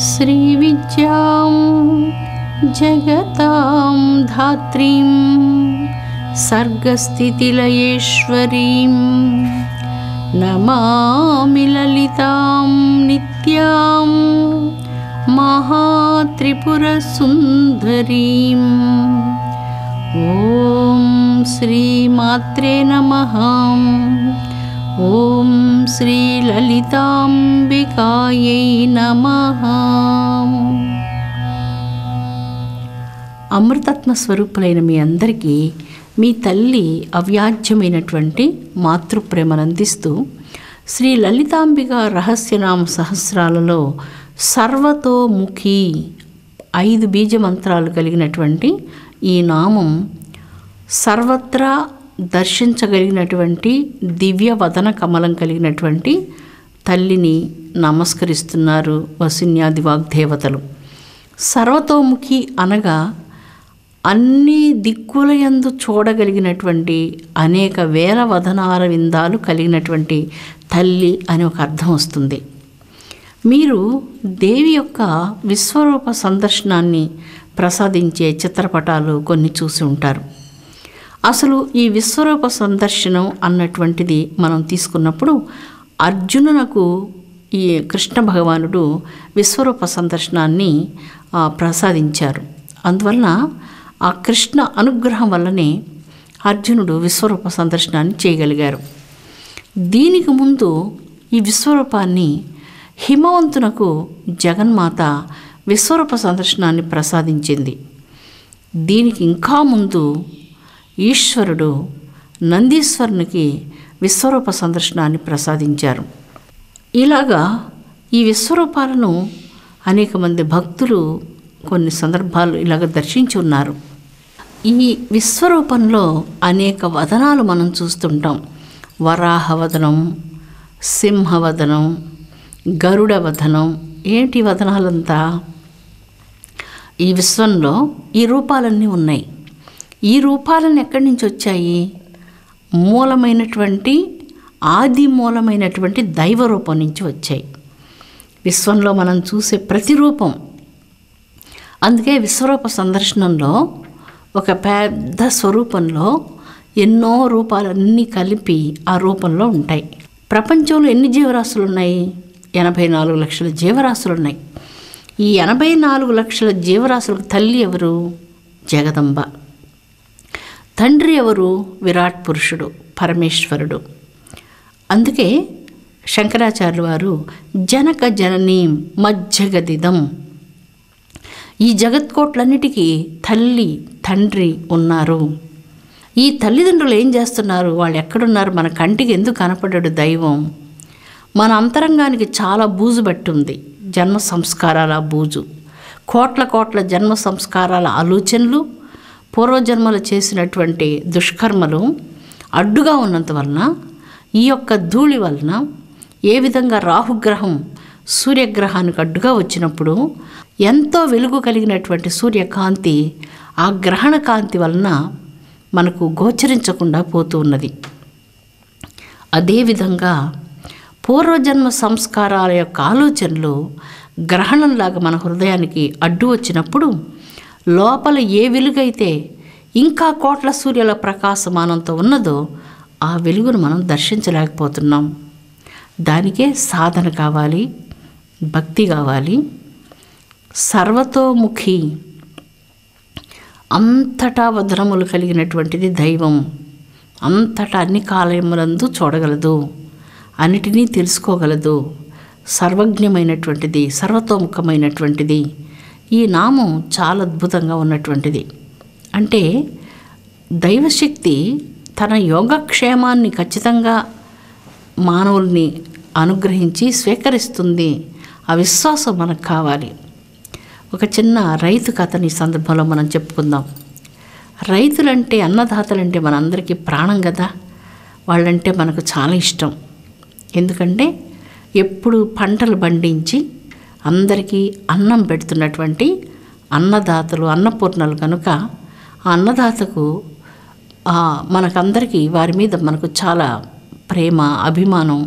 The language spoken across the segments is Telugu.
श्रीविद्यां जगतां धात्रीं सर्गस्थितिलयेश्वरीं नमामि ललितां नित्यां महात्रिपुरसुन्दरीं। ॐ श्रीमात्रे नमः। ఓం శ్రీ లలితాంబికాయై నమః. అమృతత్వ స్వరూపులైన మీ అందరికీ మీ తల్లి అవ్యాజ్యమైనటువంటి మాతృప్రేమను అందిస్తూ శ్రీ లలితాంబిక రహస్యనామ సహస్రాలలో సర్వతోముఖి 5 బీజ మంత్రాలు కలిగినటువంటి ఈ నామం సర్వత్రా దర్శించగలిగినటువంటి దివ్య వదన కమలం కలిగినటువంటి తల్లిని నమస్కరిస్తున్నారు వసిన్యాది వాగ్దేవతలు. సర్వతోముఖి అనగా అన్ని దిక్కులయందు చూడగలిగినటువంటి అనేక వేల వదనాల విందాలు కలిగినటువంటి తల్లి అని ఒక అర్థం వస్తుంది. మీరు దేవి యొక్క విశ్వరూప సందర్శనాన్ని ప్రసాదించే చిత్రపటాలు కొన్ని చూసి ఉంటారు. అసలు ఈ విశ్వరూప సందర్శనం అన్నటువంటిది మనం తీసుకున్నప్పుడు అర్జునునకు ఈ కృష్ణ భగవానుడు విశ్వరూప సందర్శనాన్ని ప్రసాదించారు. అందువలన ఆ కృష్ణ అనుగ్రహం వల్లనే అర్జునుడు విశ్వరూప సందర్శనాన్ని చేయగలిగారు. దీనికి ముందు ఈ విశ్వరూపాన్ని హిమవంతునకు జగన్మాత విశ్వరూప సందర్శనాన్ని ప్రసాదించింది. దీనికి ఇంకా ముందు ఈశ్వరుడు నందీశ్వరునికి విశ్వరూప సందర్శనాన్ని ప్రసాదించారు. ఇలాగా ఈ విశ్వరూపాలను అనేక మంది భక్తులు కొన్ని సందర్భాలు ఇలాగ దర్శించి ఉన్నారు. ఈ విశ్వరూపంలో అనేక వదనాలు మనం చూస్తుంటాం. వరాహవదనం, సింహవదనం, గరుడ వదనం. ఏంటి వదనాలంతా? ఈ విశ్వంలో ఈ రూపాలన్నీ ఉన్నాయి. ఈ రూపాలను ఎక్కడి నుంచి వచ్చాయి? మూలమైనటువంటి ఆది మూలమైనటువంటి దైవ రూపం నుంచి వచ్చాయి. విశ్వంలో మనం చూసే ప్రతి రూపం. అందుకే విశ్వరూప సందర్శనంలో ఒక పెద్ద స్వరూపంలో ఎన్నో రూపాలన్నీ కలిపి ఆ రూపంలో ఉంటాయి. ప్రపంచంలో ఎన్ని జీవరాశులు ఉన్నాయి? 84 లక్షల జీవరాశులు ఉన్నాయి. ఈ 84 లక్షల జీవరాశులకు తల్లి ఎవరు? జగదంబ. తండ్రి ఎవరు? విరాట్ పురుషుడు, పరమేశ్వరుడు. అందుకే శంకరాచార్యుల వారు జనక జననీం మజ్జగదిదం, ఈ జగత్కోట్లన్నిటికీ తల్లి తండ్రి ఉన్నారు. ఈ తల్లిదండ్రులు ఏం చేస్తున్నారు? వాళ్ళు ఎక్కడున్నారు? మన కంటికి ఎందుకు కనపడ్డాడు దైవం? మన అంతరంగానికి చాలా బూజు బట్టి ఉంది. జన్మ సంస్కారాల బూజు, కోట్ల కోట్ల జన్మ సంస్కారాల ఆలోచనలు, పూర్వజన్మలు చేసినటువంటి దుష్కర్మలు అడ్డుగా ఉన్నంత వలన, ఈ యొక్క ధూళి వలన ఏ విధంగా రాహుగ్రహం సూర్యగ్రహానికి అడ్డుగా వచ్చినప్పుడు ఎంతో వెలుగు కలిగినటువంటి సూర్యకాంతి ఆ గ్రహణ కాంతి వలన మనకు గోచరించకుండా పోతూ ఉన్నది. అదేవిధంగా పూర్వజన్మ సంస్కారాల యొక్క ఆలోచనలు గ్రహణంలాగా మన హృదయానికి అడ్డు వచ్చినప్పుడు లోపల ఏ వెలుగైతే ఇంకా కోట్ల సూర్యుల ప్రకాశమానంతో ఉన్నదో ఆ వెలుగును మనం దర్శించలేకపోతున్నాం. దానికే సాధన కావాలి, భక్తి కావాలి. సర్వతోముఖి, అంతటా వదనములు కలిగినటువంటిది దైవం. అంతటా అన్ని కాలములందు చూడగలదు, అన్నిటినీ తెలుసుకోగలదు, సర్వజ్ఞమైనటువంటిది, సర్వతోముఖమైనటువంటిది. ఈ నామం చాలా అద్భుతంగా ఉన్నటువంటిది. అంటే దైవశక్తి తన యోగక్షేమాన్ని ఖచ్చితంగా మానవుల్ని అనుగ్రహించి స్వీకరిస్తుంది. ఆ విశ్వాసం మనకు కావాలి. ఒక చిన్న రైతు కథని ఈ సందర్భంలో మనం చెప్పుకుందాం. రైతులంటే, అన్నదాతలంటే మనందరికీ ప్రాణం కదా. వాళ్ళంటే మనకు చాలా ఇష్టం. ఎందుకంటే ఎప్పుడు పంటలు పండించి అందరికీ అన్నం పెడుతున్నటువంటి అన్నదాతలు, అన్నపూర్ణలు కనుక ఆ అన్నదాతకు మనకందరికీ వారి మీద మనకు చాలా ప్రేమ, అభిమానం,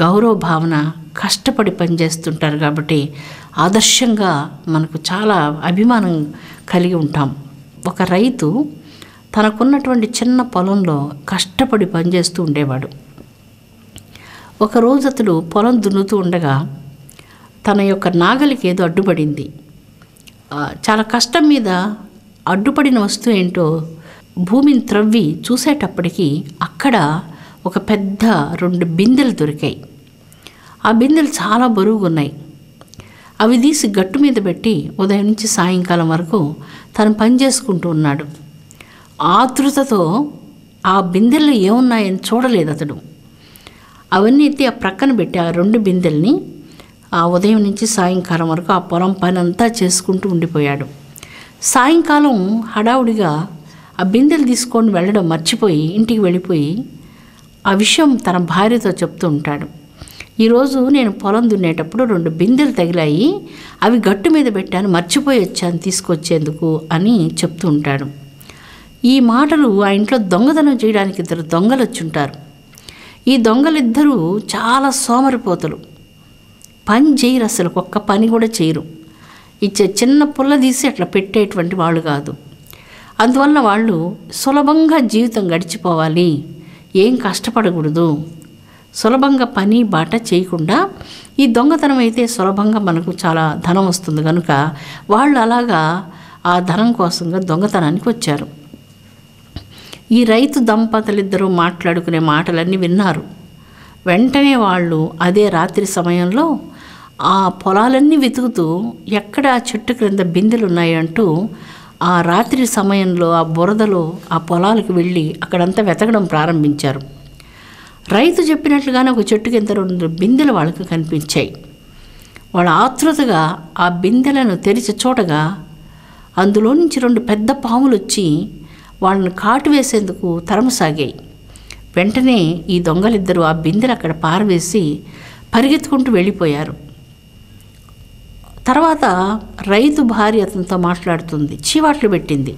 గౌరవ భావన కష్టపడి పనిచేస్తుంటారు కాబట్టి ఆదర్శంగా మనకు చాలా అభిమానం కలిగి ఉంటాం. ఒక రైతు తనకున్నటువంటి చిన్న పొలంలో కష్టపడి పనిచేస్తూ ఉండేవాడు. ఒకరోజు అతడు పొలం దున్నుతూ ఉండగా తన యొక్క నాగలికి ఏదో అడ్డుపడింది. చాలా కష్టం మీద అడ్డుపడిన వస్తువు ఏంటో భూమిని త్రవ్వి చూసేటప్పటికి అక్కడ ఒక పెద్ద 2 బిందెలు దొరికాయి. ఆ బిందెలు చాలా బరువుగా ఉన్నాయి. అవి తీసి గట్టు మీద పెట్టి ఉదయం నుంచి సాయంకాలం వరకు తను పని చేసుకుంటూ ఉన్నాడు. ఆతృతతో ఆ బిందెల్లో ఏమున్నాయని చూడలేదు అతడు. అవన్నీ ఎత్తి ఆ ప్రక్కన పెట్టి ఆ 2 బిందెల్ని ఆ ఉదయం నుంచి సాయంకాలం వరకు ఆ పొలం పని అంతా చేసుకుంటూ ఉండిపోయాడు. సాయంకాలం హడావుడిగా ఆ బిందెలు తీసుకొని వెళ్ళడం మర్చిపోయి ఇంటికి వెళ్ళిపోయి ఆ విషయం తన భార్యతో చెప్తూ ఉంటాడు. ఈరోజు నేను పొలం దున్నేటప్పుడు 2 బిందెలు తగిలాయి, అవి గట్టు మీద పెట్టాను, మర్చిపోయి వచ్చాను తీసుకొచ్చేందుకు అని చెప్తూ ఉంటాడు. ఈ మాటలు ఆ ఇంట్లో దొంగతనం చేయడానికి 2 దొంగలు వచ్చి ఉంటారు. ఈ దొంగలిద్దరూ చాలా సోమరిపోతులు, పని చేయరు, అసలు ఒక్క పని కూడా చేయరు. ఇచ్చే చిన్న పుల్ల తీసి అట్లా పెట్టేటువంటి వాళ్ళు కాదు. అందువల్ల వాళ్ళు సులభంగా జీవితం గడిచిపోవాలి, ఏం కష్టపడకూడదు, సులభంగా పని బాట చేయకుండా ఈ దొంగతనం అయితే సులభంగా మనకు చాలా ధనం వస్తుంది కనుక వాళ్ళు అలాగా ఆ ధనం కోసంగా దొంగతనానికి వచ్చారు. ఈ రైతు దంపతులిద్దరూ మాట్లాడుకునే మాటలన్నీ విన్నారు. వెంటనే వాళ్ళు అదే రాత్రి సమయంలో ఆ పొలాలన్నీ వెతుకుతూ ఎక్కడ ఆ చెట్టు క్రింద బిందెలు ఉన్నాయంటూ ఆ రాత్రి సమయంలో ఆ బురదలో ఆ పొలాలకు వెళ్ళి అక్కడంతా వెతకడం ప్రారంభించారు. రైతు చెప్పినట్లుగానే ఒక చెట్టు కింద 2 బిందెలు వాళ్ళకు కనిపించాయి. వాళ్ళ ఆతృతగా ఆ బిందెలను తెరిచి చూడగా అందులో నుంచి 2 పెద్ద పాములు వచ్చి వాళ్ళని కాటు వేసేందుకు తరమసాగాయి. వెంటనే ఈ దొంగలిద్దరూ ఆ బిందెలు అక్కడ పారవేసి పరిగెత్తుకుంటూ వెళ్ళిపోయారు. తర్వాత రైతు భార్య అతనితో మాట్లాడుతుంది, చీవాట్లు పెట్టింది.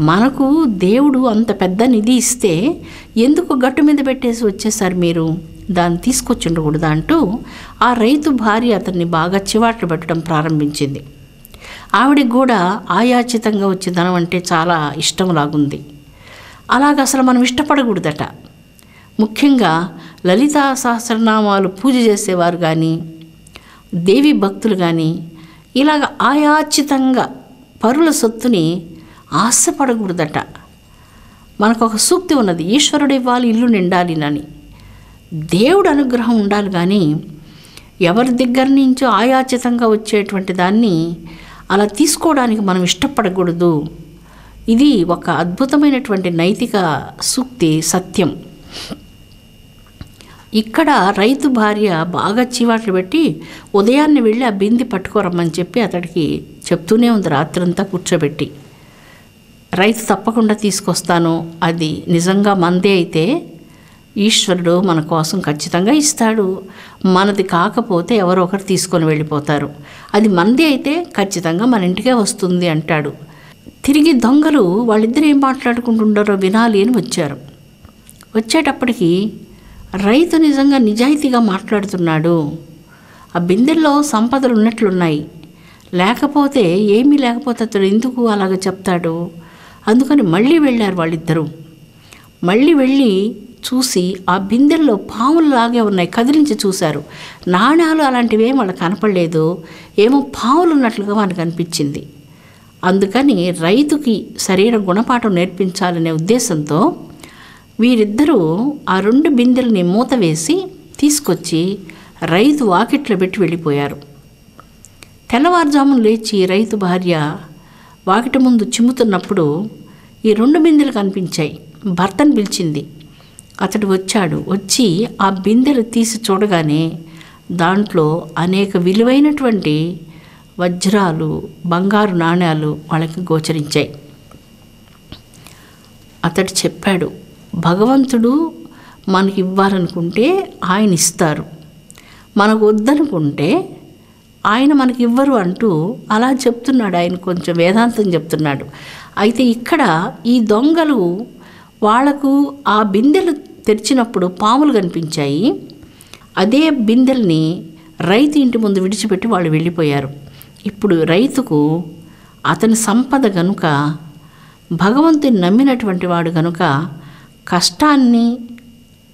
మనకు దేవుడు అంత పెద్ద నిధి ఇస్తే ఎందుకు గట్టు మీద పెట్టేసి వచ్చేసారు మీరు, దాన్ని తీసుకొచ్చి ఉండకూడదా అంటూ ఆ రైతు భార్య అతన్ని బాగా చివాట్లు పెట్టడం ప్రారంభించింది. ఆవిడికి కూడా ఆయాచితంగా వచ్చే ధనం అంటే చాలా ఇష్టంలాగుంది. అలాగ అసలు మనం ఇష్టపడకూడదట. ముఖ్యంగా లలితా సహస్రనామాలు పూజ చేసేవారు కానీ దేవి భక్తులు కానీ ఇలాగ ఆయాచితంగా పరుల సొత్తుని ఆశపడకూడదట. మనకు ఒక సూక్తి ఉన్నది, ఈశ్వరుడు ఇవ్వాలి ఇల్లు నిండాలి అని. దేవుడు అనుగ్రహం ఉండాలి కానీ ఎవరి దగ్గర నుంచో ఆయాచితంగా వచ్చేటువంటి దాన్ని అలా తీసుకోవడానికి మనం ఇష్టపడకూడదు. ఇది ఒక అద్భుతమైనటువంటి నైతిక సూక్తి, సత్యం. ఇక్కడ రైతు భార్య బాగా చీవాట్లు పెట్టి ఉదయాన్నే వెళ్ళి ఆ బింది పట్టుకోరమ్మని చెప్పి అతడికి చెప్తూనే ఉంది రాత్రంతా కూర్చోబెట్టి. రైతు తప్పకుండా తీసుకొస్తాను, అది నిజంగా మందే అయితే ఈశ్వరుడు మన కోసం ఖచ్చితంగా ఇస్తాడు, మనది కాకపోతే ఎవరో ఒకరు తీసుకొని వెళ్ళిపోతారు, అది మందే అయితే ఖచ్చితంగా మన ఇంటికే వస్తుంది అంటాడు. తిరిగి దొంగలు వాళ్ళిద్దరు ఏం మాట్లాడుకుంటుండారో వినాలి అని వచ్చారు. వచ్చేటప్పటికి రైతు నిజంగా నిజాయితీగా మాట్లాడుతున్నాడు. ఆ బిందెల్లో సంపదలు ఉన్నట్లున్నాయి, లేకపోతే ఏమీ లేకపోతే అతడు ఎందుకు అలాగ చెప్తాడు. అందుకని మళ్ళీ వెళ్ళారు వాళ్ళిద్దరూ. మళ్ళీ వెళ్ళి చూసి ఆ బిందెల్లో పాములలాగే ఉన్నాయి, కదిలించి చూశారు. నాణ్యాలు అలాంటివి ఏం వాళ్ళకి కనపడలేదు, ఏమో పాములు ఉన్నట్లుగా మనకు అనిపించింది. అందుకని రైతుకి సరైన గుణపాఠం నేర్పించాలనే ఉద్దేశంతో వీరిద్దరూ ఆ 2 బిందెల్ని మూత వేసి తీసుకొచ్చి రైతు వాకిట్లో పెట్టి వెళ్ళిపోయారు. తెల్లవారుజామున లేచి రైతు భార్య వాకిటి ముందు చిమ్ముతున్నప్పుడు ఈ 2 బిందెలు కనిపించాయి. భర్తను పిలిచింది. అతడు వచ్చాడు. వచ్చి ఆ బిందెలు తీసి చూడగానే దాంట్లో అనేక విలువైనటువంటి వజ్రాలు, బంగారు నాణ్యాలు వాళ్ళకి గోచరించాయి. అతడు చెప్పాడు, భగవంతుడు మనకి ఇవ్వాలనుకుంటే ఆయన ఇస్తారు, మనకు వద్దనుకుంటే ఆయన మనకి ఇవ్వరు అంటూ అలా చెప్తున్నాడు. ఆయన కొంచెం వేదాంతం చెప్తున్నాడు. అయితే ఇక్కడ ఈ దొంగలు వాళ్లకు ఆ బిందెలు తెరిచినప్పుడు పాములు కనిపించాయి. అదే బిందెల్ని రైతు ఇంటి ముందు విడిచిపెట్టి వాళ్ళు వెళ్ళిపోయారు. ఇప్పుడు రైతుకు అతని సంపద గనుక, భగవంతుని నమ్మినటువంటి వాడు గనుక, కష్టాన్ని,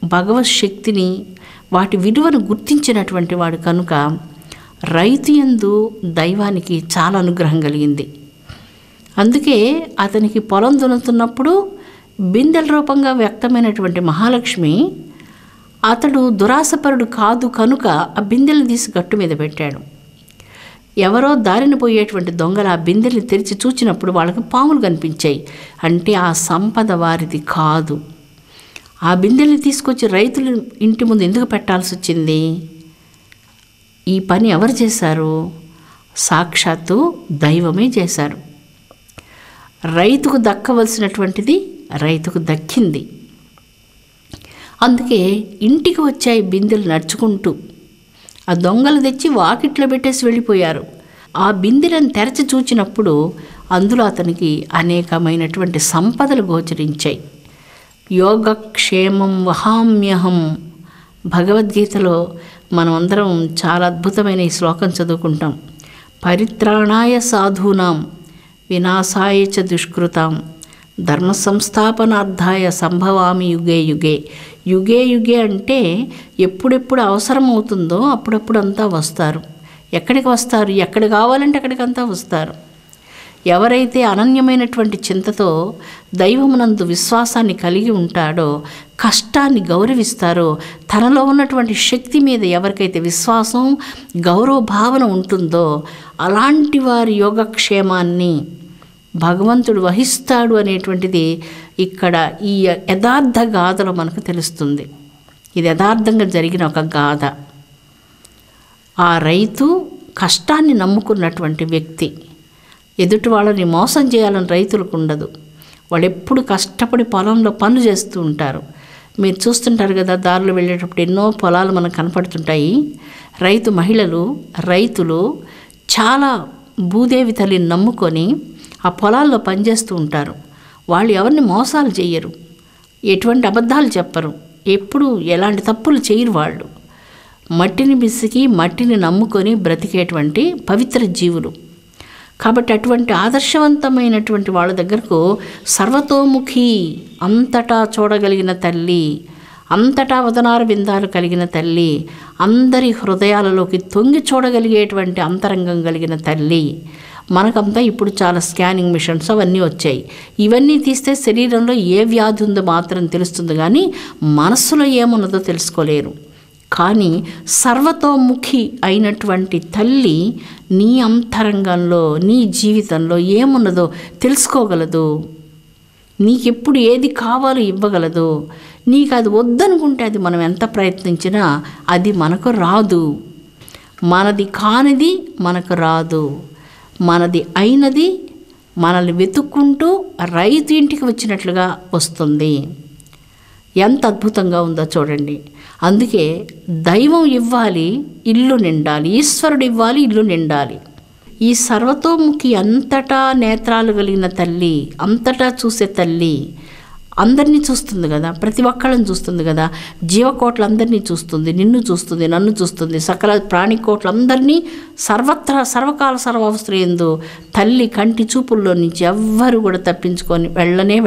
భగవత్ శక్తిని, వాటి విలువను గుర్తించినటువంటి వాడు కనుక రైతు యందు దైవానికి చాలా అనుగ్రహం కలిగింది. అందుకే అతనికి పొలం దున్నుతున్నప్పుడు బిందెల రూపంగా వ్యక్తమైనటువంటి మహాలక్ష్మి, అతడు దురాశపరుడు కాదు కనుక ఆ బిందెలను తీసి గట్టు మీద పెట్టాడు. ఎవరో దారిని పోయేటువంటి దొంగలు ఆ బిందెల్ని తెరిచి చూచినప్పుడు వాళ్ళకి పాములు కనిపించాయి. అంటే ఆ సంపద వారిది కాదు. ఆ బిందెల్ని తీసుకొచ్చి రైతులు ఇంటి ముందు ఎందుకు పెట్టాల్సి వచ్చింది? ఈ పని ఎవరు చేశారు? సాక్షాత్తు దైవమే చేశారు. రైతుకు దక్కవలసినటువంటిది రైతుకు దక్కింది. అందుకే ఇంటికి వచ్చాయి బిందెలు నడుచుకుంటూ. ఆ దొంగలు తెచ్చి వాకిట్లో పెట్టేసి వెళ్ళిపోయారు. ఆ బిందెలను తెరచి చూచినప్పుడు అందులో అతనికి అనేకమైనటువంటి సంపదలు గోచరించాయి. యోగక్షేమం వహామ్యహం, భగవద్గీతలో మనం అందరం చాలా అద్భుతమైన ఈ శ్లోకం చదువుకుంటాం. పరిత్రాణాయ సాధూనాం వినాశాయ చ దుష్కృతాం ధర్మ సంస్థాపనార్థాయ సంభవామి యుగే యుగే. యుగే యుగే అంటే ఎప్పుడెప్పుడు అవసరం అవుతుందో అప్పుడప్పుడు అంతా వస్తారు. ఎక్కడికి వస్తారు? ఎక్కడ కావాలంటే అక్కడికంతా వస్తారు. ఎవరైతే అనన్యమైనటువంటి చింతతో దైవమునందు విశ్వాసాన్ని కలిగి ఉంటాడో, కష్టాన్ని గౌరవిస్తారో, తనలో ఉన్నటువంటి శక్తి మీద ఎవరికైతే విశ్వాసం, గౌరవ భావన ఉంటుందో అలాంటి వారి యోగక్షేమాన్ని భగవంతుడు వహిస్తాడు అనేటువంటిది ఇక్కడ ఈ యథార్థ గాథలో మనకు తెలుస్తుంది. ఇది యథార్థంగా జరిగిన ఒక గాథ. ఆ రైతు కష్టాన్ని నమ్ముకున్నటువంటి వ్యక్తి. ఎదుటి వాళ్ళని మోసం చేయాలని రైతులకు ఉండదు. వాళ్ళు ఎప్పుడు కష్టపడి పొలంలో పనులు చేస్తూ ఉంటారు. మీరు చూస్తుంటారు కదా, దారిలో వెళ్ళేటప్పుడు ఎన్నో పొలాలు మనకు కనపడుతుంటాయి. రైతులు చాలా భూదేవి తల్లిని నమ్ముకొని ఆ పొలాల్లో పనిచేస్తూ ఉంటారు. వాళ్ళు ఎవరిని మోసాలు చేయరు, ఎటువంటి అబద్ధాలు చెప్పరు, ఎప్పుడు ఎలాంటి తప్పులు చేయరు. వాళ్ళు మట్టిని బిసికి మట్టిని నమ్ముకొని బ్రతికేటువంటి పవిత్ర జీవులు. కాబట్టి అటువంటి ఆదర్శవంతమైనటువంటి వాళ్ళ దగ్గరకు సర్వతోముఖి, అంతటా చూడగలిగిన తల్లి, అంతటా వదనార బిందాలు కలిగిన తల్లి, అందరి హృదయాలలోకి తొంగి చూడగలిగేటువంటి అంతరంగం కలిగిన తల్లి. మనకంతా ఇప్పుడు చాలా స్కానింగ్ మిషన్స్ అవన్నీ వచ్చాయి. ఇవన్నీ తీస్తే శరీరంలో ఏ వ్యాధి ఉందో మాత్రం తెలుస్తుంది, కానీ మనస్సులో ఏమున్నదో తెలుసుకోలేరు. కానీ సర్వతోముఖి అయినటువంటి తల్లి నీ అంతరంగంలో, నీ జీవితంలో ఏమున్నదో తెలుసుకోగలదు. నీకెప్పుడు ఏది కావాలో ఇవ్వగలదు. నీకు అది వద్దనుకుంటే అది మనం ఎంత ప్రయత్నించినా అది మనకు రాదు. మనది కానిది మనకు రాదు. మనది అయినది మనల్ని వెతుక్కుంటూ రైతు ఇంటికి వచ్చినట్లుగా వస్తుంది. ఎంత అద్భుతంగా ఉందో చూడండి. అందుకే దైవం ఇవ్వాలి, ఇల్లు నిండాలి. ఈశ్వరుడు ఇవ్వాలి, ఇల్లు నిండాలి. ఈ సర్వతోముఖి, అంతటా నేత్రాలు కలిగిన తల్లి, అంతటా చూసే తల్లి అందరినీ చూస్తుంది కదా, ప్రతి ఒక్కళ్ళని చూస్తుంది కదా. జీవకోట్ల అందరినీ చూస్తుంది, నిన్ను చూస్తుంది, నన్ను చూస్తుంది, సకల ప్రాణికోట్లందరినీ సర్వత్రా సర్వకాల సర్వావస్థయందు తల్లి కంటి చూపుల్లో నుంచి ఎవ్వరు కూడా తప్పించుకొని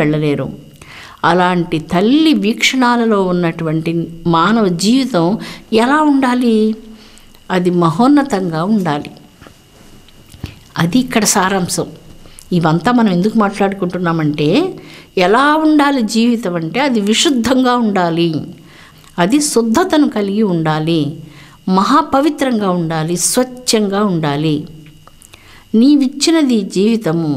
వెళ్ళలేరు. అలాంటి తల్లి వీక్షణాలలో ఉన్నటువంటి మానవ జీవితం ఎలా ఉండాలి? అది మహోన్నతంగా ఉండాలి. అది ఇక్కడ సారాంశం. ఇవంతా మనం ఎందుకు మాట్లాడుకుంటున్నామంటే, ఎలా ఉండాలి జీవితం అంటే అది విశుద్ధంగా ఉండాలి, అది శుద్ధతను కలిగి ఉండాలి, మహాపవిత్రంగా ఉండాలి, స్వచ్ఛంగా ఉండాలి. నీవిచ్చినది జీవితము,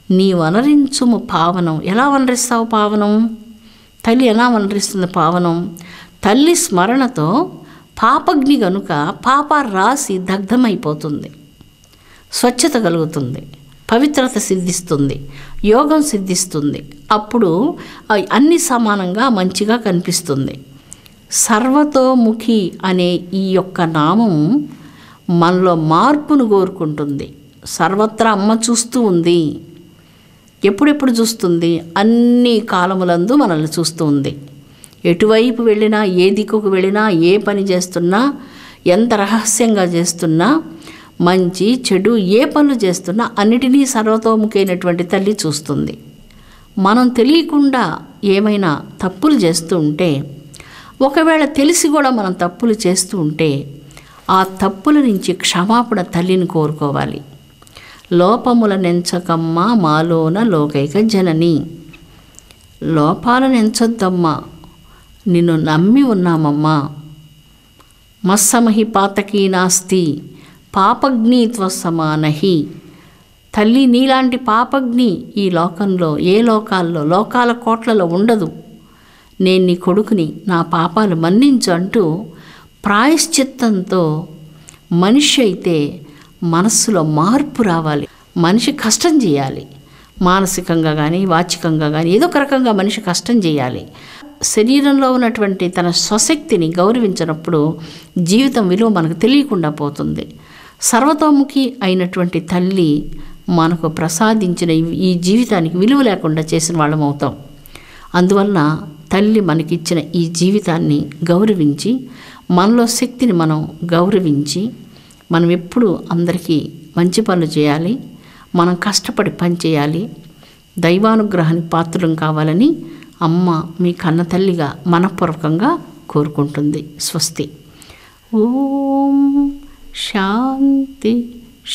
నీ వనరించుము పావనం. ఎలా వనరిస్తావు పావనం? తల్లి ఎలా వనరిస్తుంది పావనం? తల్లి స్మరణతో పాపగ్ని గనుక పాప రాసి దగ్ధమైపోతుంది, స్వచ్ఛత కలుగుతుంది, పవిత్రత సిద్ధిస్తుంది, యోగం సిద్ధిస్తుంది. అప్పుడు అన్ని సమానంగా మంచిగా కనిపిస్తుంది. సర్వతోముఖి అనే ఈ యొక్క నామం మనలో మార్పును కోరుకుంటుంది. సర్వత్రా అమ్మ చూస్తూ ఉంది. ఎప్పుడెప్పుడు చూస్తుంది? అన్ని కాలములందు మనల్ని చూస్తూ ఉంది. ఎటువైపు వెళ్ళినా, ఏ దిక్కుకు వెళ్ళినా, ఏ పని చేస్తున్నా, ఎంత రహస్యంగా చేస్తున్నా, మంచి చెడు ఏ పనులు చేస్తున్నా అన్నిటినీ సర్వతోముఖైనటువంటి తల్లి చూస్తుంది. మనం తెలియకుండా ఏమైనా తప్పులు చేస్తూ ఉంటే, ఒకవేళ తెలిసి కూడా మనం తప్పులు చేస్తూ ఉంటే ఆ తప్పుల నుంచి క్షమాపణ తల్లిని కోరుకోవాలి. లోపముల నెంచకమ్మా మాలోన లోకైక జనని. లోపాలను ఎంచొద్దమ్మా, నిన్ను నమ్మి ఉన్నామమ్మా. మత్సమహి పాతకీ నాస్తి పాపగ్ని త్వసమానహి. తల్లి నీలాంటి పాపగ్ని ఈ లోకంలో, ఏ లోకాల్లో, లోకాల కోట్లలో ఉండదు. నేను నీ కొడుకుని, నా పాపాలు మన్నించు అంటూ ప్రాయశ్చిత్తంతో మనిషి అయితే మనస్సులో మార్పు రావాలి. మనిషి కష్టం చేయాలి, మానసికంగా కానీ వాచికంగా కానీ ఏదో ఒక రకంగా మనిషి కష్టం చేయాలి. శరీరంలో ఉన్నటువంటి తన స్వశక్తిని గౌరవించినప్పుడు జీవితం విలువ మనకు తెలియకుండా పోతుంది. సర్వతోముఖి అయినటువంటి తల్లి మనకు ప్రసాదించిన ఈ జీవితానికి విలువ లేకుండా చేసిన వాళ్ళం అవుతాం. అందువలన తల్లి మనకిచ్చిన ఈ జీవితాన్ని గౌరవించి, మనలో శక్తిని మనం గౌరవించి, మనం ఎప్పుడు అందరికీ మంచి పనులు చేయాలి, మనం కష్టపడి పని చేయాలి, దైవానుగ్రహానికి పాత్రలం కావాలని అమ్మ మీ కన్న తల్లిగా మనఃపూర్వకంగా కోరుకుంటుంది. స్వస్తి. ఓం శాంతి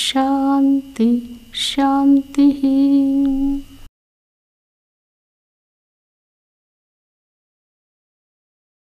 శాంతి శాంతి.